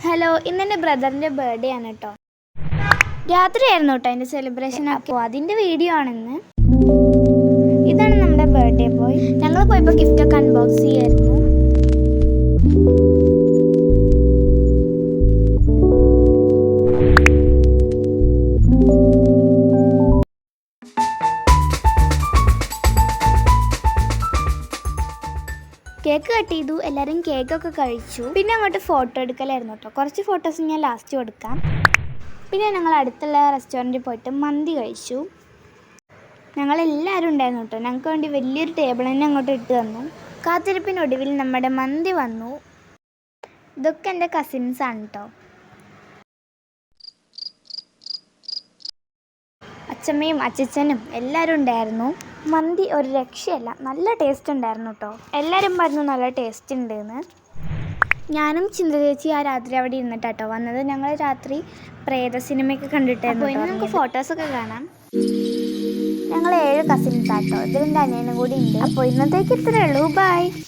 Hello, ഇന്നെൻ്റെ ബ്രദറിൻ്റെ birthday ആണ് കേട്ടോ. രാത്രിയായിരുന്നു കേട്ടോ അതിൻ്റെ സെലിബ്രേഷൻ. അപ്പോൾ അതിൻ്റെ വീഡിയോ ആണെന്ന്. ഇതാണ് നമ്മുടെ ബർത്ത്ഡേ ബോയ്. ഞങ്ങൾ പോയപ്പോൾ ഗിഫ്റ്റൊക്കെ അൺബോക്സ് ചെയ്യായിരുന്നു. കേക്ക് കട്ട് ചെയ്തു, എല്ലാവരും കേക്കൊക്കെ കഴിച്ചു. പിന്നെ അങ്ങോട്ട് ഫോട്ടോ എടുക്കലായിരുന്നു കേട്ടോ. കുറച്ച് ഫോട്ടോസ് ഞാൻ ലാസ്റ്റ് കൊടുക്കാം. പിന്നെ ഞങ്ങൾ അടുത്തുള്ള റെസ്റ്റോറൻറ്റിൽ പോയിട്ട് മന്തി കഴിച്ചു. ഞങ്ങളെല്ലാവരും ഉണ്ടായിരുന്നു കേട്ടോ. ഞങ്ങൾക്ക് വേണ്ടി വലിയൊരു ടേബിൾ തന്നെ അങ്ങോട്ട് ഇട്ട് തന്നു. കാത്തിരിപ്പിനൊടുവിൽ നമ്മുടെ മന്തി വന്നു. ഇതൊക്കെ എൻ്റെ കസിൻസാണ് കേട്ടോ. അച്ഛമ്മയും അച്ഛനും എല്ലാവരും ഉണ്ടായിരുന്നു. മന്തി ഒരു രക്ഷയല്ല, നല്ല ടേസ്റ്റ് ഉണ്ടായിരുന്നു കേട്ടോ. എല്ലാവരും പറഞ്ഞു നല്ല ടേസ്റ്റ് ഉണ്ടെന്ന്. ഞാനും ചിന്ത ചേച്ചി ആ രാത്രി അവിടെ ഇരുന്നിട്ടാട്ടോ വന്നത്. ഞങ്ങൾ രാത്രി പ്രേത സിനിമയൊക്കെ കണ്ടിട്ടായിരുന്നു. അപ്പോൾ ഇനി നമുക്ക് ഫോട്ടോസൊക്കെ കാണാം. ഞങ്ങൾ 7 കസിൻസ് ആട്ടോ. ഇതിലെൻ്റെ അനിയനും കൂടി ഉണ്ട്. അപ്പോൾ ഇന്നത്തേക്ക് ഇത്രയേ ഉള്ളൂ. ബൈ.